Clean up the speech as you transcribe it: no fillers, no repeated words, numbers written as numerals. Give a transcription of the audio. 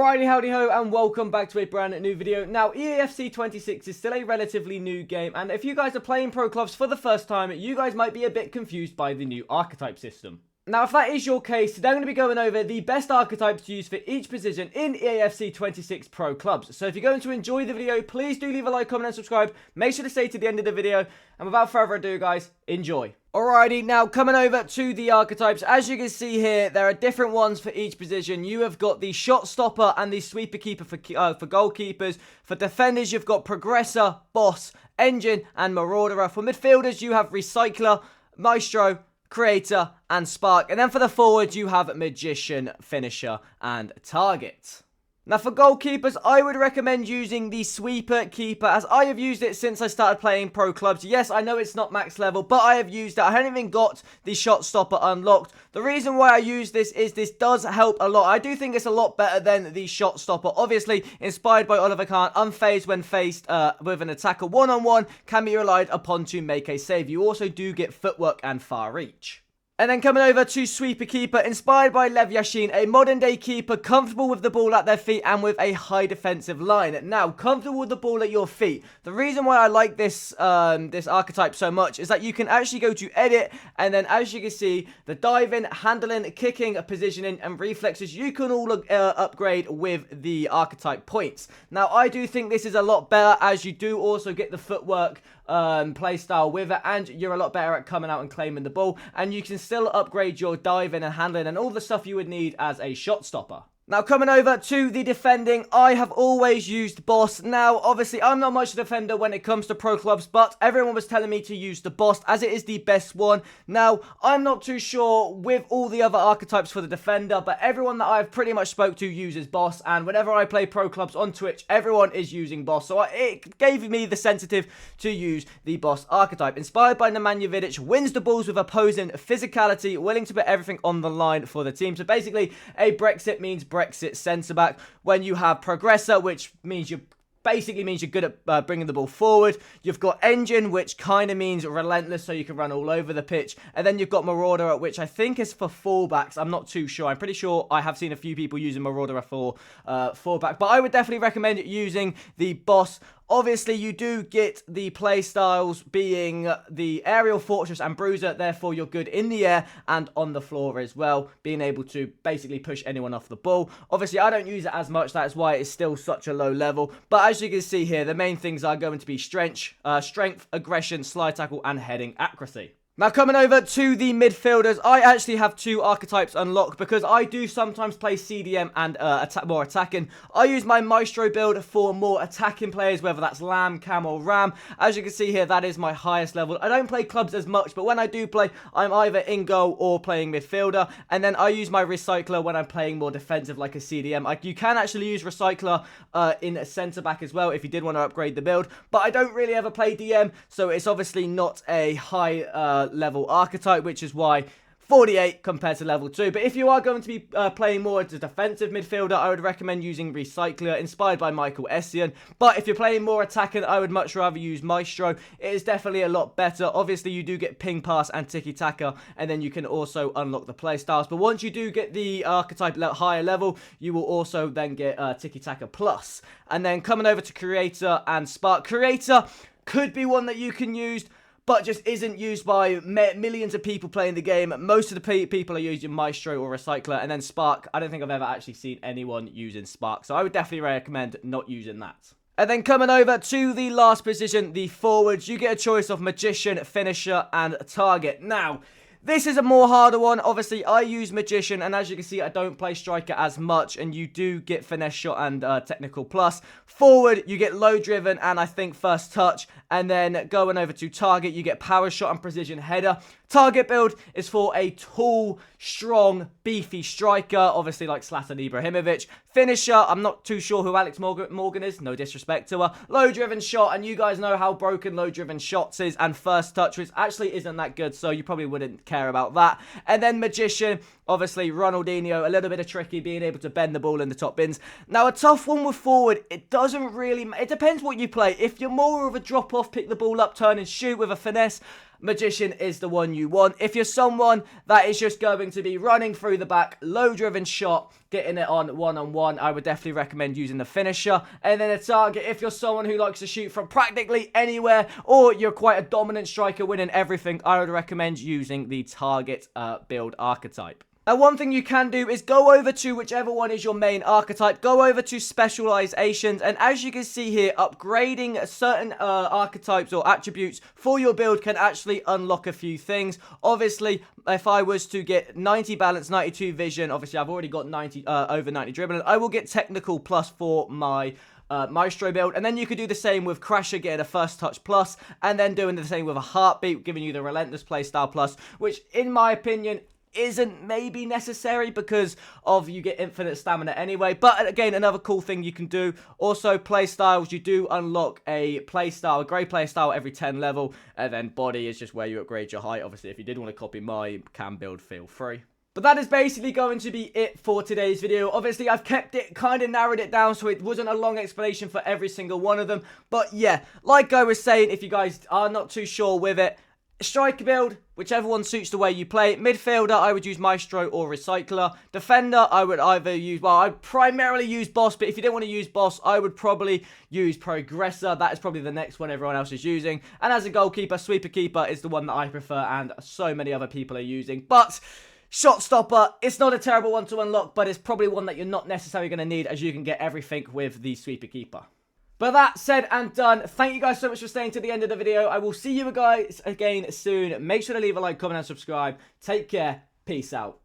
Alrighty, howdy ho, and welcome back to a brand new video. Now, EAFC 26 is still a relatively new game, and if you guys are playing pro clubs for the first time, you guys might be a bit confused by the new archetype system. Now, if that is your case, today I'm going to be going over the best archetypes to use for each position in EAFC 26 pro clubs. So if you're going to enjoy the video, please do leave a like, comment, and subscribe. Make sure to stay to the end of the video. And without further ado, guys, enjoy. Alrighty, now coming over to the archetypes, as you can see here, there are different ones for each position. You have got the shot stopper and the sweeper keeper for goalkeepers. For defenders, you've got progressor, boss, engine, and marauderer. For midfielders, you have recycler, maestro, creator, and spark. And then for the forwards, you have magician, finisher, and target. Now for goalkeepers, I would recommend using the sweeper keeper, as I have used it since I started playing pro clubs. Yes, I know it's not max level, but I have used it. I haven't even got the shot stopper unlocked. The reason why I use this is this does help a lot. I do think it's a lot better than the shot stopper. Obviously, inspired by Oliver Kahn, unfazed when faced with an attacker one-on-one, can be relied upon to make a save. You also do get footwork and far reach. And then coming over to Sweeper Keeper, inspired by Lev Yashin, a modern day keeper, comfortable with the ball at their feet and with a high defensive line. Now, comfortable with the ball at your feet. The reason why I like this this archetype so much is that you can actually go to edit, and then as you can see, the diving, handling, kicking, positioning, and reflexes, you can all upgrade with the archetype points. Now, I do think this is a lot better, as you do also get the footwork play style with it, and you're a lot better at coming out and claiming the ball, and you can still upgrade your diving and handling and all the stuff you would need as a shot stopper. Now, coming over to the defending, I have always used boss. Now, obviously, I'm not much a defender when it comes to pro clubs, but everyone was telling me to use the boss as it is the best one. Now, I'm not too sure with all the other archetypes for the defender, but everyone that I've pretty much spoke to uses boss, and whenever I play pro clubs on Twitch, everyone is using boss, so it gave me the sensitive to use the boss archetype. Inspired by Nemanja Vidic, wins the balls with opposing physicality, willing to put everything on the line for the team. So basically, a Brexit means Brexit centre-back. When you have progressor, which means you're good at bringing the ball forward. You've got engine, which kind of means relentless, so you can run all over the pitch. And then you've got marauder, which I think is for fullbacks. I'm not too sure. I'm pretty sure I have seen a few people using marauder for fullback, but I would definitely recommend using the boss. Obviously, you do get the play styles being the aerial, fortress, and bruiser. Therefore, you're good in the air and on the floor as well, being able to basically push anyone off the ball. Obviously, I don't use it as much. That's why it's still such a low level. But as you can see here, the main things are going to be strength, aggression, slide tackle, and heading accuracy. Now, coming over to the midfielders, I actually have two archetypes unlocked because I do sometimes play CDM and more attacking. I use my Maestro build for more attacking players, whether that's Lamb, Cam, or Ram. As you can see here, that is my highest level. I don't play clubs as much, but when I do play, I'm either in goal or playing midfielder. And then I use my Recycler when I'm playing more defensive, like a CDM. You can actually use Recycler in a centre-back as well if you did want to upgrade the build. But I don't really ever play DM, so it's obviously not a high level archetype, which is why 48 compared to level 2. But if you are going to be playing more as a defensive midfielder, I would recommend using Recycler, inspired by Michael Essien. But if you're playing more attacking, I would much rather use Maestro. It is definitely a lot better. Obviously, you do get ping pass and tiki-taka, and then you can also unlock the play styles. But once you do get the archetype higher level, you will also then get tiki-taka plus. And then coming over to Creator and Spark. Creator could be one that you can use, but just isn't used by millions of people playing the game. Most of the people are using Maestro or Recycler, and then Spark, I don't think I've ever actually seen anyone using Spark, so I would definitely recommend not using that. And then coming over to the last position, the forwards, you get a choice of Magician, Finisher, and Target. Now, this is a more harder one. Obviously, I use Magician, and as you can see, I don't play Striker as much, and you do get Finesse Shot and Technical Plus. Forward, you get Low Driven, and I think First Touch, and then going over to Target, you get Power Shot and Precision Header. Target build is for a tall, strong, beefy striker, obviously like Zlatan Ibrahimovic. Finisher, I'm not too sure who Alex Morgan is, no disrespect to her. Low-driven shot, and you guys know how broken low-driven shots is, and First Touch, which actually isn't that good, so you probably wouldn't care about that. And then Magician, Obviously, Ronaldinho, a little bit of tricky, being able to bend the ball in the top bins. Now, a tough one with forward, it doesn't really... It depends what you play. If you're more of a drop-off, pick the ball up, turn and shoot with a finesse, Magician is the one you want. If you're someone that is just going to be running through the back, low-driven shot, getting it on one-on-one, I would definitely recommend using the Finisher. And then a target, if you're someone who likes to shoot from practically anywhere, or you're quite a dominant striker winning everything, I would recommend using the target build archetype. Now, one thing you can do is go over to whichever one is your main archetype, go over to Specializations, and as you can see here, upgrading certain archetypes or attributes for your build can actually unlock a few things. Obviously, if I was to get 90 balance, 92 vision, obviously I've already got 90 over 90 dribbling, I will get technical plus for my Maestro build, and then you could do the same with Crasher, getting a first touch plus, and then doing the same with a heartbeat, giving you the relentless playstyle plus, which in my opinion isn't maybe necessary because of you get infinite stamina anyway. But again, another cool thing you can do. Also, playstyles, you do unlock a playstyle, a grey playstyle every 10 level, and then body is just where you upgrade your height. Obviously, if you did want to copy my cam build, feel free. But that is basically going to be it for today's video. Obviously, I've kept it, kind of narrowed it down so it wasn't a long explanation for every single one of them. But yeah, like I was saying, if you guys are not too sure with it, striker build, whichever one suits the way you play. Midfielder, I would use Maestro or Recycler. Defender, I would either use, well, I primarily use Boss, but if you didn't want to use Boss, I would probably use Progressor. That is probably the next one everyone else is using. And as a goalkeeper, Sweeper Keeper is the one that I prefer and so many other people are using. But Shot Stopper, it's not a terrible one to unlock, but it's probably one that you're not necessarily going to need, as you can get everything with the Sweeper Keeper. But that said and done, thank you guys so much for staying to the end of the video. I will see you guys again soon. Make sure to leave a like, comment, and subscribe. Take care. Peace out.